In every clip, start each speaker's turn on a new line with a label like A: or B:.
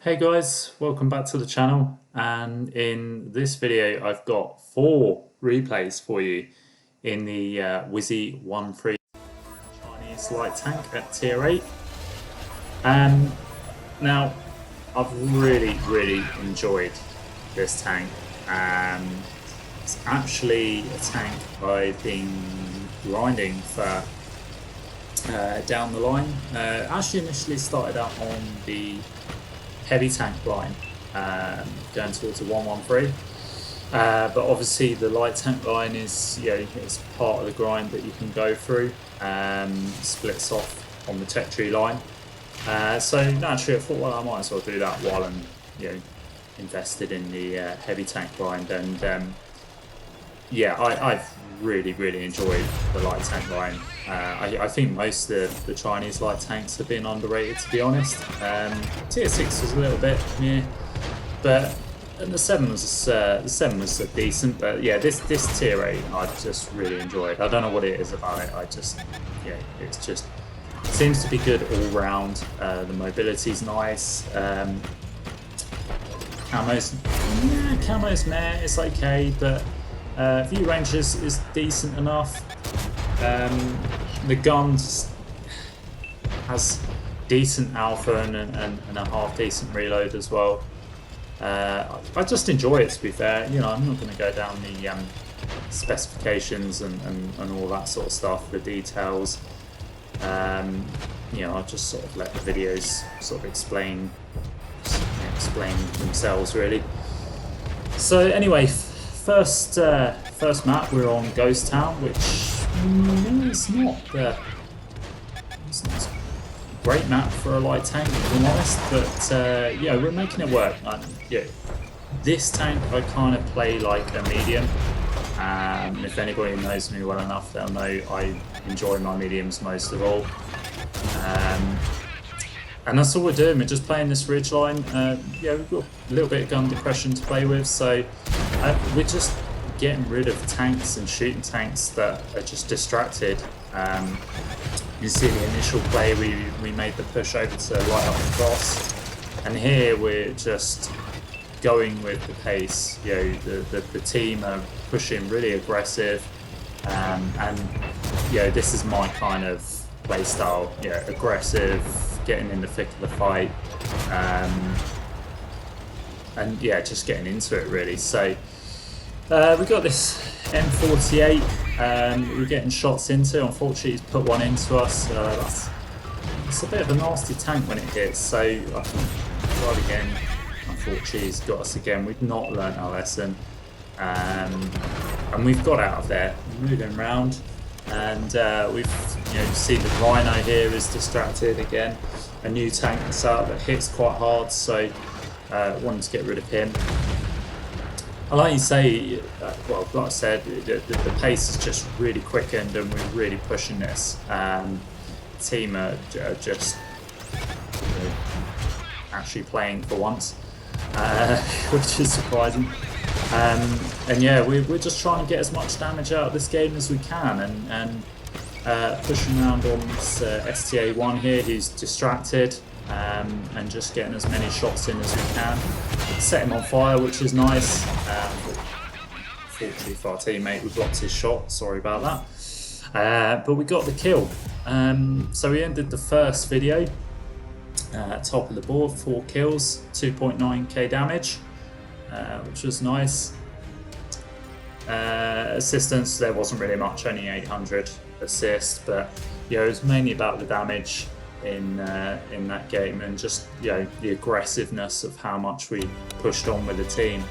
A: Hey guys, welcome back to the channel, and in this video I've got 4 replays for you in the Wizzy 1-3 Chinese light tank at tier 8. Now I've really enjoyed this tank. It's actually a tank I've been grinding for down the line. Actually initially started out on the heavy tank line, going towards a 1-1-3. But obviously the light tank line is, it's part of the grind that you can go through. Splits off on the tech tree line. So naturally I thought, well, I might as well do that while I'm, invested in the heavy tank grind. And yeah, I've really enjoyed the light tank line. I think most of the Chinese light tanks have been underrated, to be honest. Tier 6 was a little bit meh, but and the 7 was decent. But yeah, this tier 8 I just really enjoyed. I don't know what it is about it. It's just seems to be good all round. The mobility's nice. Camo's meh, it's okay, but view range is decent enough. The gun has decent alpha and a half decent reload as well. I just enjoy it, to be fair. I'm not going to go down the specifications and all that sort of stuff, the details. I'll just sort of let the videos sort of explain themselves, really. So anyway, first map we're on Ghost Town, which is not it's not a great map for a light tank, if I'm honest, but yeah, we're making it work. This tank I kind of play like a medium. If anybody knows me well enough, they'll know I enjoy my mediums most of all. And that's all we're doing. We're just playing this ridge line. We've got a little bit of gun depression to play with, so we're just getting rid of tanks and shooting tanks that are just distracted. You see the initial play, we made the push over to light up the cross, and here we're just going with the pace. The team are pushing really aggressive, and this is my kind of play style. Aggressive, getting in the thick of the fight, and yeah, just getting into it really. So we got this M48 we're getting shots into. Unfortunately, he's put one into us. It's a bit of a nasty tank when it hits, so I think right again, unfortunately he's got us again. We've not learnt our lesson, and we've got out of there, moving around, and we've seen the Rhino here is distracted again. A new tank that's out that hits quite hard, so wanted to get rid of him. And like you say, well, like I said, the pace is just really quickened, and we're really pushing this. The team are just actually playing for once, which is surprising. And yeah, we're just trying to get as much damage out of this game as we can, and pushing around on this STA1 here, who's distracted, and just getting as many shots in as we can. Set him on fire, which is nice. Fortunately for our teammate, we blocked his shot, sorry about that. But we got the kill. So we ended the first video, top of the board, 4 kills, 2.9k damage, which was nice. Assistance, there wasn't really much, only 800 assist, but it was mainly about the damage in that game, and just the aggressiveness of how much we pushed on with the team.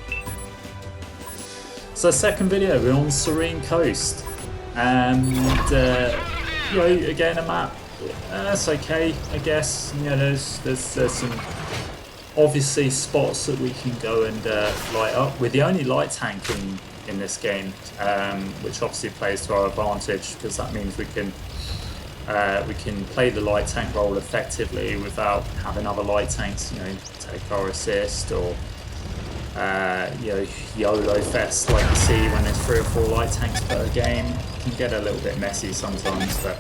A: So second video, we're on Serene Coast, and again a map that's okay, I guess. There's some obviously spots that we can go and light up. We're the only light tank in this game, which obviously plays to our advantage, because that means we can play the light tank role effectively without having other light tanks take our assist, or YOLO fest like you see when there's 3 or 4 light tanks per game. It can get a little bit messy sometimes. But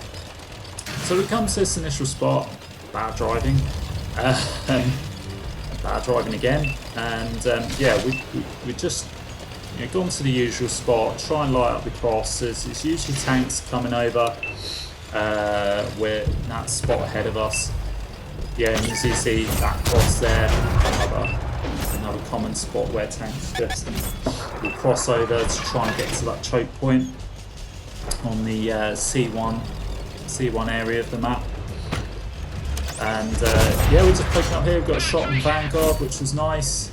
A: so we come to this initial spot, bad driving, bad driving again, and yeah, we just gone to the usual spot, try and light up the crosses. It's usually tanks coming over where that spot ahead of us. Yeah, and you see that cross there, another common spot where tanks just will cross over to try and get to that choke point on the C1 area of the map. And yeah, we're just poking up here. We've got a shot on Vanguard, which was nice.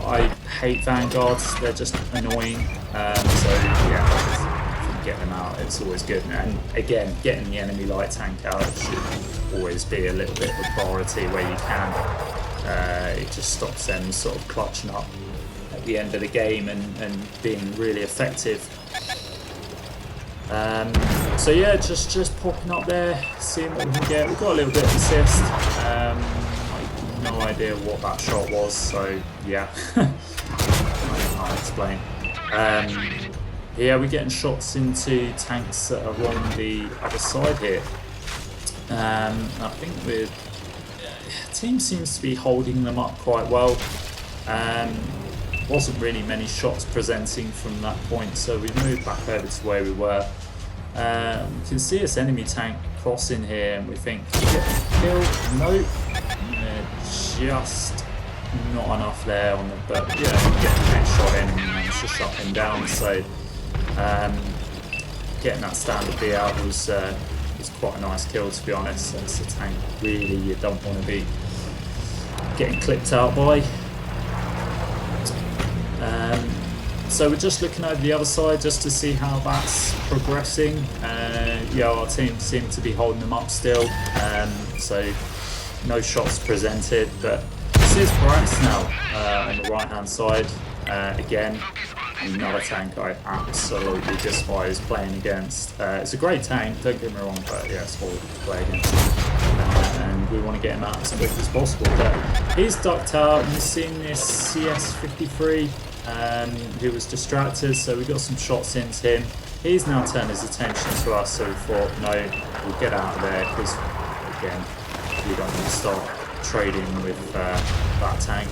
A: I hate Vanguards, they're just annoying. So yeah, if you get them out, it's always good. And again, getting the enemy light tank out should always be a little bit of a priority where you can. It just stops them sort of clutching up at the end of the game and being really effective. So yeah, just popping up there, seeing what we can get. We've got a little bit of assist. No idea what that shot was, so yeah, I'll explain. Yeah, we're getting shots into tanks that are on the other side here. I think the team seems to be holding them up quite well. Wasn't really many shots presenting from that point, so we moved back over to where we were. We can see this enemy tank crossing here, and we think, kill? Nope. Just not enough there on the, but yeah, getting the next shot in and managed to shut him down. So getting that standard B out was quite a nice kill, to be honest. It's a tank really you don't want to be getting clipped out by. So we're just looking over the other side just to see how that's progressing. Yeah, our team seem to be holding them up still. So no shots presented, but this is Brax now on the right hand side. Again, another tank I absolutely despise playing against. It's a great tank, don't get me wrong, but yeah, it's horrible to play against. And we want to get him out as quick as possible. But he's ducked out, and we've seen this CS53 who was distracted, so we got some shots into him. He's now turned his attention to us, so we thought, no, we'll get out of there, because again, we don't want to start trading with that tank.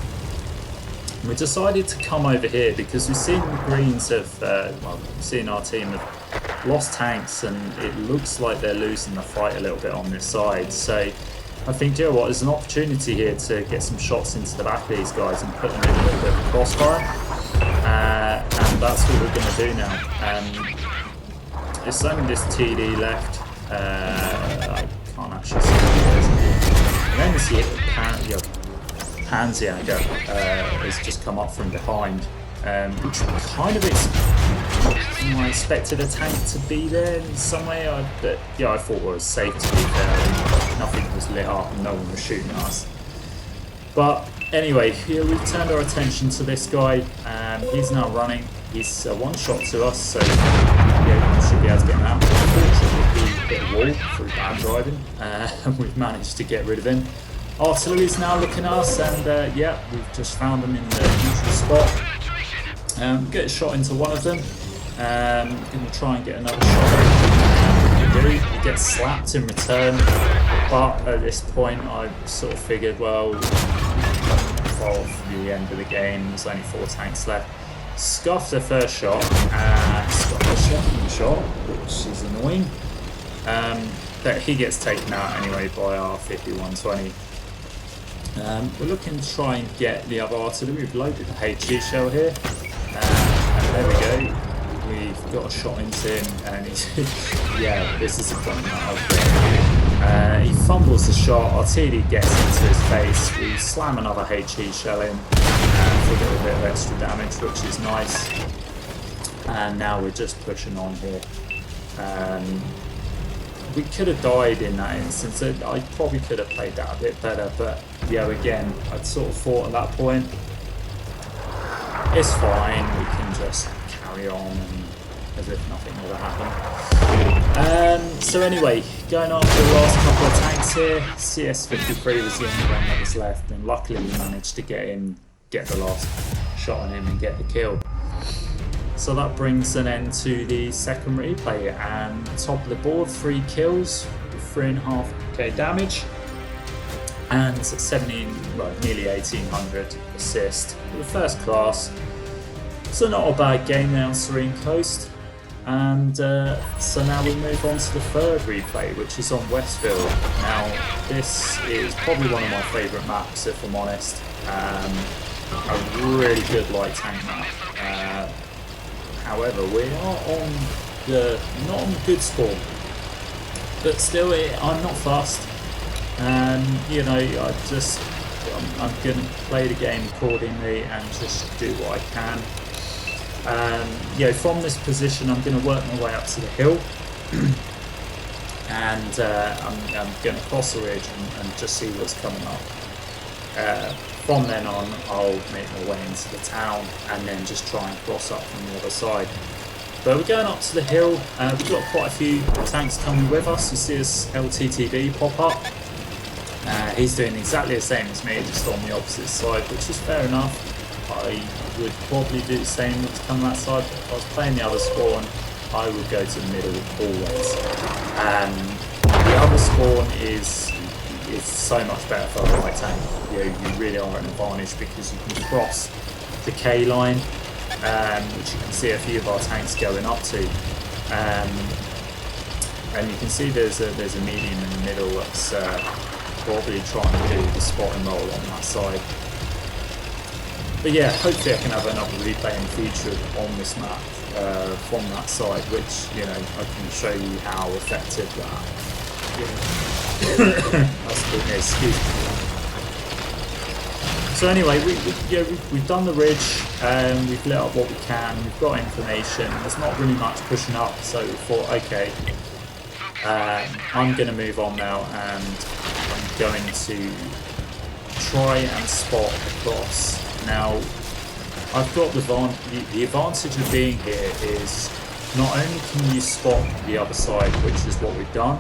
A: And we decided to come over here because we've seen the Greens have, well, we've seen our team have lost tanks, and it looks like they're losing the fight a little bit on this side. So I think, you know what, there's an opportunity here to get some shots into the back of these guys and put them in a little bit of a crossfire. And that's what we're going to do now. There's only this TD left. I can't actually see what it is. And then this apparently Panzerjäger has just come up from behind, which kind of I expected a tank to be there in some way, but yeah, I thought it was safe to be there and nothing was lit up and no one was shooting us. But anyway, here we've turned our attention to this guy. He's now running. He's one shot to us, so yeah, we should be able to get him out. Unfortunately, he hit a wall through bad driving, and we've managed to get rid of him. Artillery's now looking at us, and yeah, we've just found them in the neutral spot. Get a shot into one of them. Going to try and get another shot. He gets slapped in return, but at this point, I sort of figured, well, for the end of the game, there's only 4 tanks left. Scuffed the first shot, scuffed the second shot, which is annoying. But he gets taken out anyway by our 5120. We're looking to try and get the other artillery. We've loaded the HE shell here, and there we go. We've got a shot into him, and he's yeah, this is the point that he fumbles the shot. Our TD gets into his face. We slam another HE shell in for a little bit of extra damage, which is nice. And now we're just pushing on here. We could have died in that instance. I probably could have played that a bit better, but yeah, again, I'd sort of thought at that point, it's fine, we can just carry on and as if nothing ever happened. So anyway, going on to the last couple of tanks here, CS53 was the only one that was left, and luckily we managed to get the last shot on him and get the kill. So that brings an end to the second replay, and top of the board, 3 kills with 3.5k damage. and 17, well, nearly 1800 assist. The first class. So not a bad game there on Serene Coast. And so now we move on to the third replay, which is on Westfield. Now this is probably one of my favourite maps, if I'm honest. A really good light tank map. However, we are on not on the good score, but still I'm not fussed. You know, I'm going to play the game accordingly and just do what I can. You know, from this position I'm going to work my way up to the hill and I'm going to cross the ridge and just see what's coming up. From then on I'll make my way into the town and then just try and cross up from the other side. But we're going up to the hill. We've got quite a few tanks coming with us. You see this LTTB pop up. He's doing exactly the same as me, just on the opposite side, which is fair enough. I would probably do the same to come that side, but if I was playing the other spawn, I would go to the middle always. The other spawn is so much better for a light tank. You really are at an advantage because you can cross the K line, which you can see a few of our tanks going up to. And you can see there's a medium in the middle that's probably trying to do the spot and roll on that side. But yeah, hopefully I can have another replay in the future on this map from that side, which, you know, I can show you how effective that. That's good, excuse me. So anyway, we've done the ridge, we've lit up what we can, we've got information. There's not really much pushing up, so we thought, okay, I'm going to move on now, and I'm going to try and spot across. Now, I've got the advantage of being here is not only can you spot the other side, which is what we've done,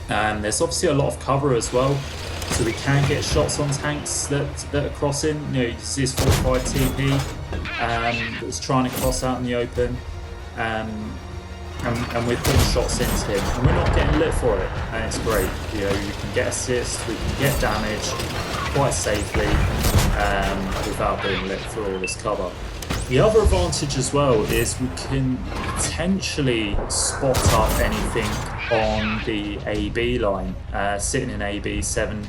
A: there's obviously a lot of cover as well, so we can get shots on tanks that are crossing. You know, you see this 45 TP that's trying to cross out in the open, and we're putting shots into him, and we're not getting lit for it, and it's great. You know, you can get assist, we can get damage quite safely without being lit for all this cover. The other advantage as well is we can potentially spot up anything on the AB line, sitting in AB 7 on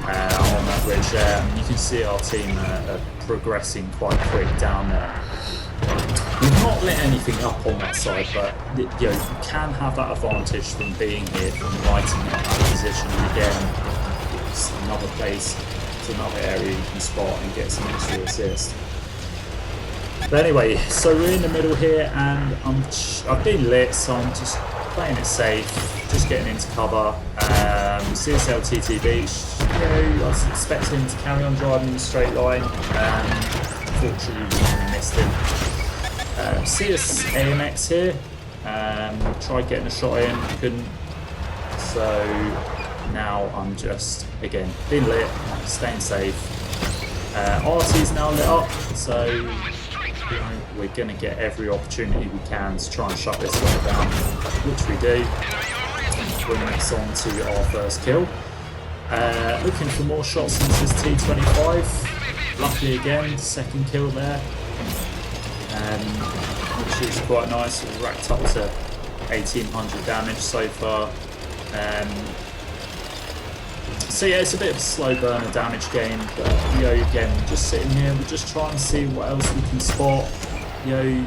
A: that ridge there. And you can see our team are progressing quite quick down there. We've not lit anything up on that side, but you know, you can have that advantage from being here, from lighting up that position. And again, it's another place, it's another area you can spot and get some extra assist. But anyway, so we're in the middle here, and I've been lit, so I'm just playing it safe, just getting into cover. See this LTTB, you know, I was expecting him to carry on driving in a straight line. Unfortunately, we missed him. See this AMX here, tried getting a shot in, couldn't. So now I'm just, again, being lit, staying safe. RT's now lit up, so we're going to get every opportunity we can to try and shut this one down, which we do. Bring this on to our first kill. Looking for more shots into this T25. Luckily again, second kill there, which is quite nice. We've racked up to 1800 damage so far. So yeah, it's a bit of a slow burner damage game, but you know, again, just sitting here, we're just trying to see what else we can spot. You know,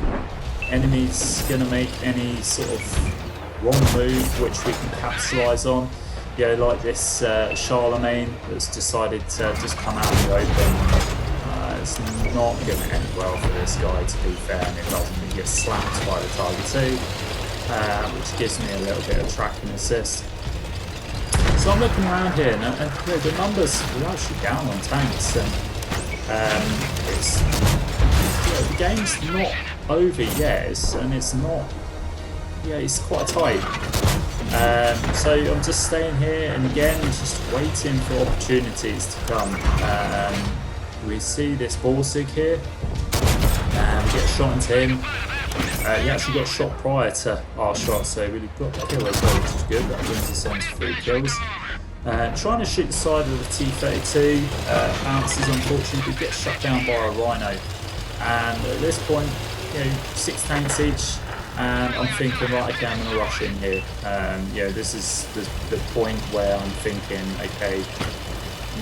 A: enemies gonna make any sort of wrong move which we can capitalise on. You know, like this Charlemagne that's decided to just come out in the open. It's not going to end well for this guy, to be fair, and it doesn't. He gets slapped by the target too, which gives me a little bit of tracking assist. So I'm looking around here, and you know, the numbers are actually down on tanks, and it's, you know, the game's not over yet, and it's not, yeah, it's quite tight. So I'm just staying here, and again, just waiting for opportunities to come. We see this Borsig here, and we get a shot into him. He actually got shot prior to our shot, so we really got the kill as well, which is good. That brings us on to 3 kills. Trying to shoot the side of the T-32, bounces unfortunately, but gets shut down by a Rhino. And at this point, 6 tanks each, and I'm thinking, right, okay, I'm going to rush in here. This is the point where I'm thinking, okay,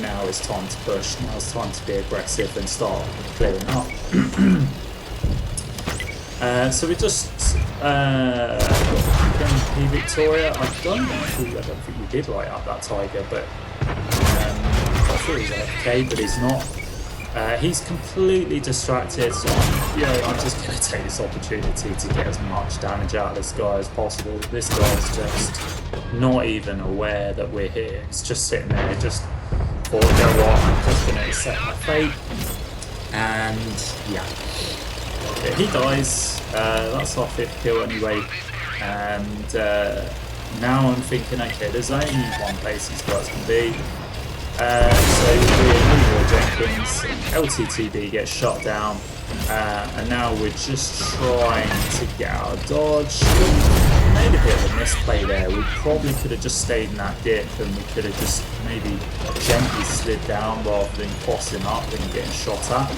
A: now it's time to push, now it's time to be aggressive and start clearing up. So we just P Victoria. I don't think we did light up that Tiger, but I thought he was AFK, but he's not. He's completely distracted, so I'm just going to take this opportunity to get as much damage out of this guy as possible. This guy's just not even aware that we're here. He's just sitting there, just thought, you know what, I'm just going to accept my fate. And yeah, he dies. That's our 5th kill anyway. And now I'm thinking, okay, there's only one place these guys can be. So we're Jenkins, LTTB gets shot down, and now we're just trying to get out of dodge. We made a bit of a misplay there. We probably could have just stayed in that dip, and we could have just maybe gently slid down rather than crossing up and getting shot at.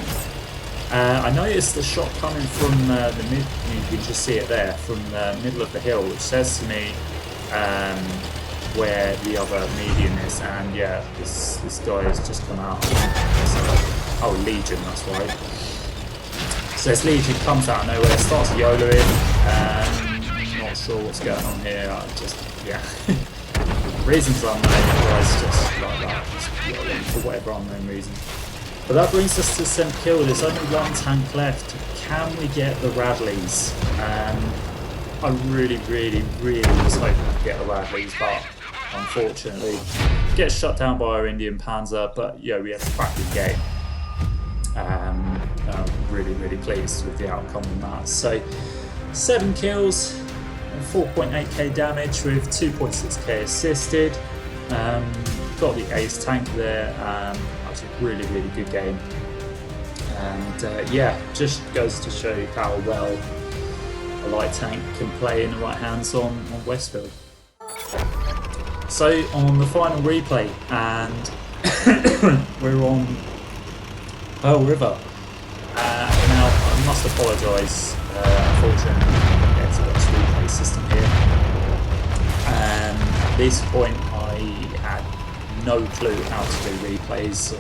A: I noticed the shot coming from the mid, you can just see it there, from the middle of the hill, which says to me where the other median is, and yeah, this guy has just come out. Oh, Legion, that's right. So this Legion comes out of nowhere, starts YOLOing, not sure what's going on here, reasons unknown, guys, just like that, just YOLOing for whatever unknown reason. But that brings us to 7th kill. There's only 1 tank left. Can we get the Radleys? I really was hoping to get the Radleys, but unfortunately get shut down by our Indian Panzer. But we had a cracking game. I'm really pleased with the outcome on that. So 7 kills and 4.8k damage with 2.6k assisted. Got the ace tank there. That's a really good game. And just goes to show you how well a light tank can play in the right hands on Westfield. So on the final replay, and we're on Pearl River. Now I must apologise, unfortunately there's a Watch replay system here. At this point I had no clue how to do replays,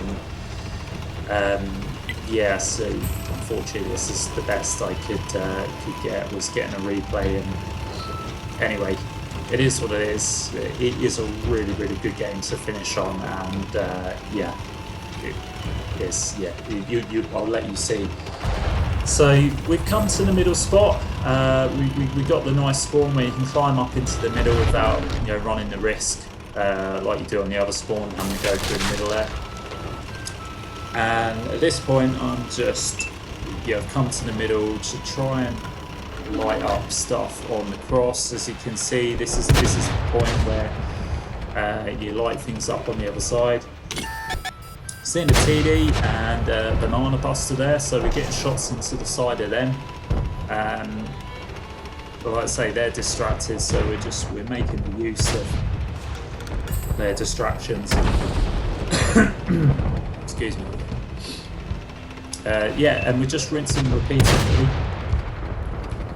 A: and so unfortunately this is the best I could get, was getting a replay. And anyway, it is what it is. It is a really good game to finish on, and I'll let you see. So we've come to the middle spot. We got the nice spawn where you can climb up into the middle without running the risk like you do on the other spawn, having to go through the middle there. And at this point I'm just I've come to the middle to try and light up stuff on the cross. As you can see, this is the point where you light things up on the other side. Seeing the TD and Banana Buster there, so we're getting shots into the side of them. But like I say, they're distracted, so we're making the use of their distractions. Excuse me. And we're just rinsing repeatedly.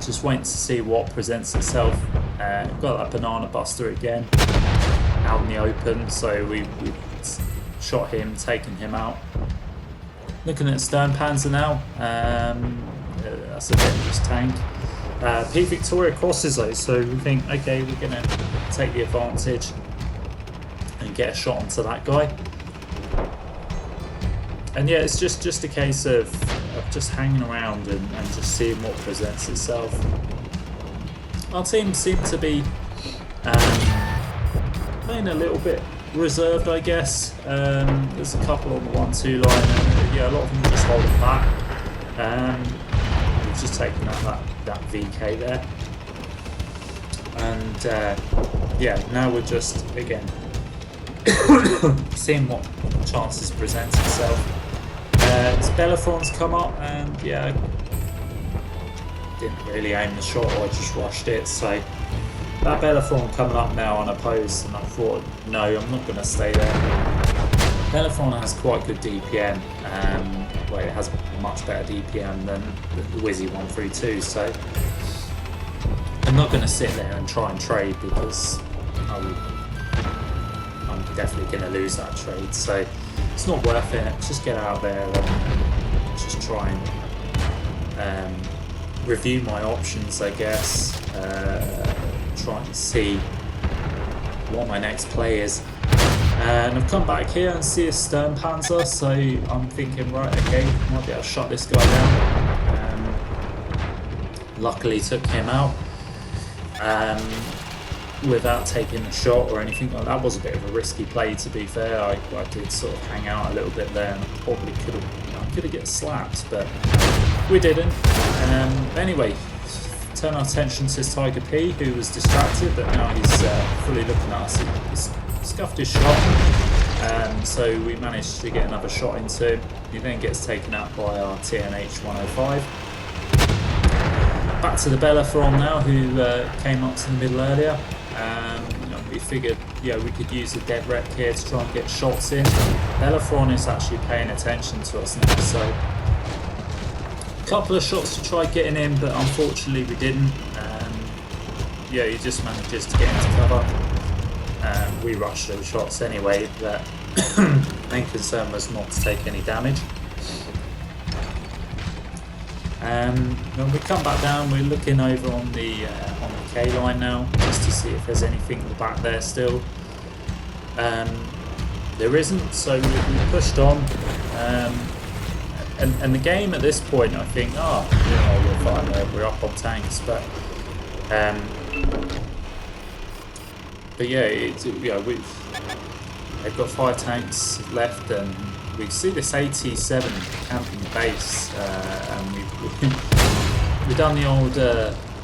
A: Just waiting to see what presents itself. Got that Banana Buster again out in the open, so we shot him, taken him out. Looking at Stern Panzer now. That's a dangerous tank. P Victoria crosses though, so we think, okay, we're going to take the advantage and get a shot onto that guy. And yeah, it's just a case of just hanging around and just seeing what presents itself. Our team seemed to be playing a little bit reserved, I guess. There's a couple on the 1-2 line, and a lot of them just holding back. We've just taken out that VK there. And now we're just, again, seeing what chances presents itself. Bellathron's come up, and didn't really aim the shot, I just rushed it, so That Bellerophon coming up now unopposed, and I thought, no, I'm not going to stay there. Bellerophon has quite good DPM. Well, it has much better DPM than the Wizzy 132, so I'm not going to sit there and try and trade because I'm definitely going to lose that trade. So it's not worth it. Just get out there and just try and review my options, I guess. Try and see what my next play is. And I've come back here and see a Stern Panzer, so I'm thinking, right, okay, might be able to shut this guy down. Luckily took him out without taking a shot or anything. Like that was a bit of a risky play, to be fair. I did sort of hang out a little bit there, and I probably could have get slapped, but we didn't. Anyway, turn our attention to this Tiger P, who was distracted, but now he's fully looking at us. He's scuffed his shot, so we managed to get another shot into him. He then gets taken out by our TNH 105. Back to the Bellerophon now, who came up to the middle earlier. We figured, we could use a dead wreck here to try and get shots in. Bellerophon is actually paying attention to us now, so a couple of shots to try getting in, but unfortunately we didn't. He just manages to get into cover. We rushed those shots anyway, but main concern was not to take any damage. When we come back down, we're looking over on the K line now, just to see if there's anything in the back there still. There isn't, so we pushed on. And the game at this point, I think, we're fine, we're up on tanks, but they've got 5 tanks left, and we see this AT7 camping base, and we've done the old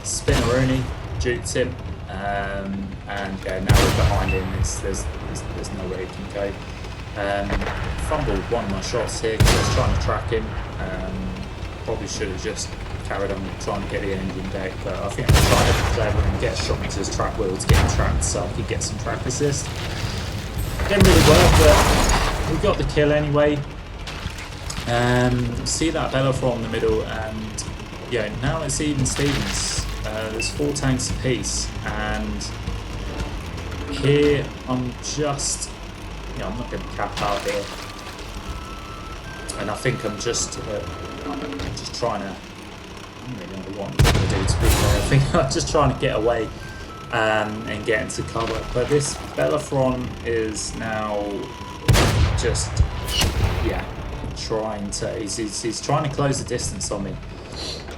A: spinneroonie, juked him, and now we're behind him. There's nowhere he can go. Fumbled one of my shots here because I was trying to track him. Probably should have just carried on trying to get the engine deck, but I think I tried to be clever and get a shot into his track wheel to get him tracked so I could get some track assist. Didn't really work, but we got the kill anyway. See that Bellerophon in the middle, and now it's even Stevens. There's 4 tanks apiece, and here I'm just, I'm not going to cap out here, and I think I'm just trying to. I don't really know what I'm going to do, to be fair. I think I'm just trying to get away and get into cover. But this Bellerophon is now just, trying to. He's trying to close the distance on me.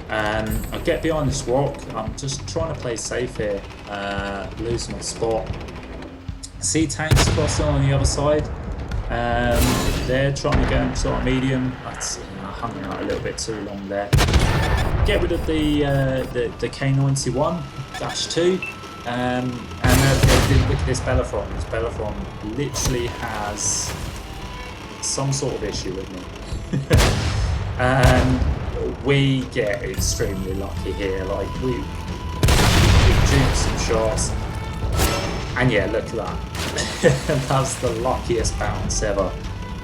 A: I get behind this rock. I'm just trying to play safe here. Lose my spot. See tanks crossing on the other side. They're trying to go into our medium. I hung out a little bit too long there. Get rid of the K91-2, and look at this Bellerophon. This Bellerophon literally has some sort of issue with me. And we get extremely lucky here. Like we juked some shots, and look at that. That's the luckiest bounce ever.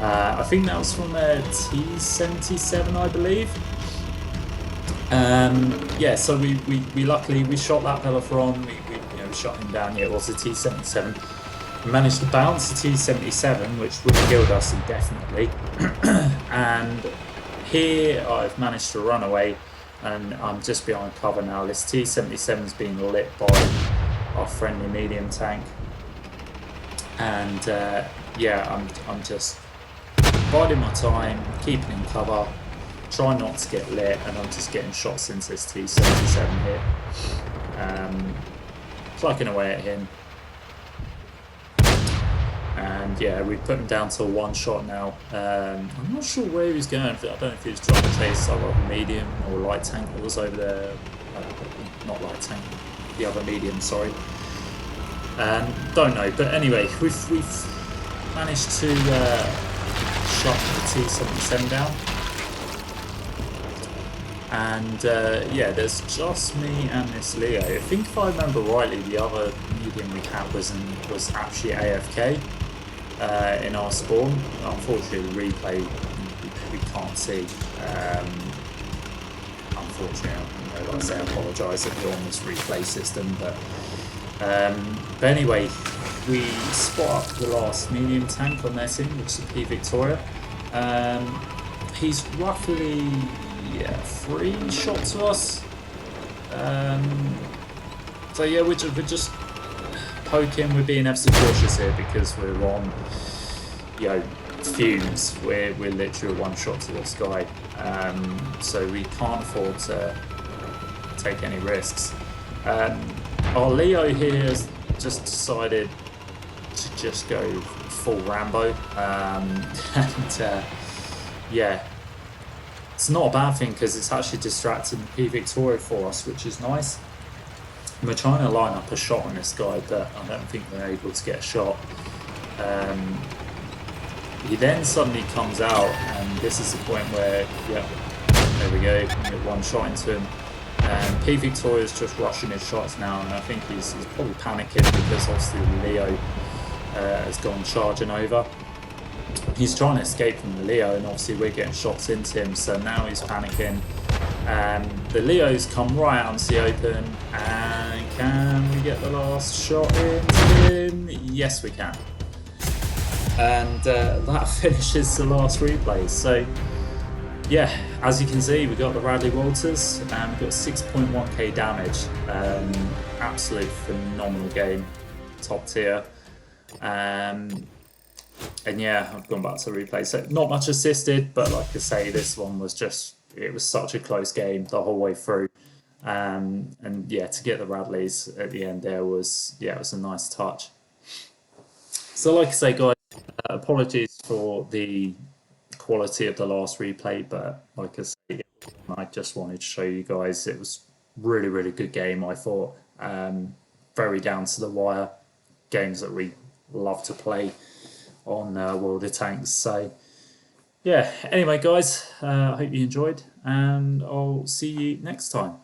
A: I think that was from a T77, I believe. So we luckily shot that Bellerophon. We shot him down. It was a T77. We managed to bounce the T77, which would have killed us indefinitely. And here I've managed to run away, and I'm just behind cover now. This T77 is being lit by our friendly medium tank, and I'm just biding my time, keeping in cover, trying not to get lit, and I'm just getting shots into this T77 here, plucking away at him. And we put him down to 1 shot now. I'm not sure where he was going. I don't know if he was trying to chase our other medium or light tank that was over there. Not light tank, the other medium, sorry. Don't know, but anyway, we've managed to shot the T77 down. And yeah, there's just me and this Leo. I think if I remember rightly, the other medium we had was actually AFK in our spawn. Unfortunately, the replay we can't see. Unfortunately, like I say, I apologise if you're on this replay system, but anyway, we spot up the last medium tank on their team, which is P Victoria. He's roughly 3 shots to us. So yeah, we're just poking. We're being ever so cautious here because we're on, fumes. We're literally 1 shot to this guy, so we can't afford to take any risks. Our Leo here has just decided to just go full Rambo, and yeah, it's not a bad thing because it's actually distracting the P Victoria for us, which is nice. And we're trying to line up a shot on this guy, but I don't think we're able to get a shot. He then suddenly comes out, and this is the point where, there we go, we get 1 shot into him. And P Victoria's just rushing his shots now, and I think he's probably panicking because obviously Leo has gone charging over. He's trying to escape from the Leo, and obviously we're getting shots into him, so now he's panicking. The Leo's come right out into the open, and can we get the last shot into him? Yes, we can. And that finishes the last replay. So yeah, as you can see, we got the Radley Walters, and we got 6.1k damage. Absolute phenomenal game, top tier. And yeah, I've gone back to the replay. So not much assisted, but like I say, this one was just, it was such a close game the whole way through. And yeah, to get the Radleys at the end there was, it was a nice touch. So like I say, guys, apologies for the quality of the last replay, but like I say, I just wanted to show you guys it was really, really good game, I thought. Very down to the wire, games that we love to play on World of Tanks. So yeah, anyway guys, I hope you enjoyed, and I'll see you next time.